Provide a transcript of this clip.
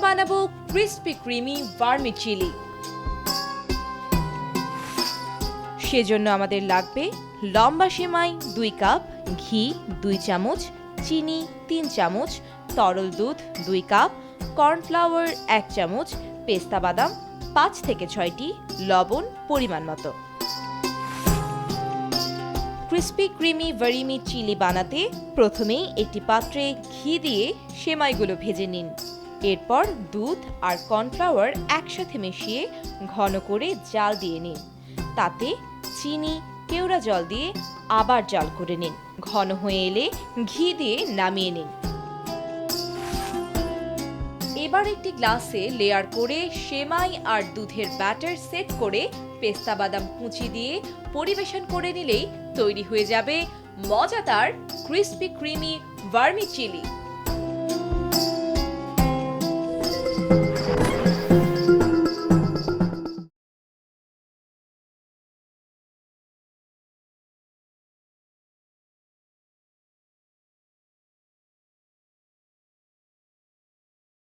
বানাবো crispy creamy vermicelli. সেজন্য আমাদের লাগবে লম্বা সেমাই 2 কাপ, ঘি 2 চামচ, চিনি 3 চামচ, তরল দুধ 2 কাপ, কর্নফ্লাওয়ার 1 চামচ, পেস্তা বাদাম 5 থেকে 6টি, লবণ পরিমাণ মতো। ক্রিস্পি ক্রিমি ভার্মিচিলি বানাতে প্রথমেই একটি পাত্রে ঘি দিয়ে সেমাইগুলো ভেজে নিন। এরপর দুধ আর কর্নফ্লাওয়ার একসাথে মিশিয়ে ঘন করে জাল দিয়ে নিন। তাতে চিনি, কেওড়া জল দিয়ে আবার জাল করে নিন। ঘন হয়ে এলে ঘি দিয়ে নামিয়ে নিন। এবার একটি গ্লাসে লেয়ার করে সেমাই আর দুধের ব্যাটার সেট করে পেস্তা বাদাম কুচি দিয়ে পরিবেশন করে নিলেই তৈরি হয়ে যাবে মজাদার ক্রিস্পি ক্রিমি ভার্মিচিলি।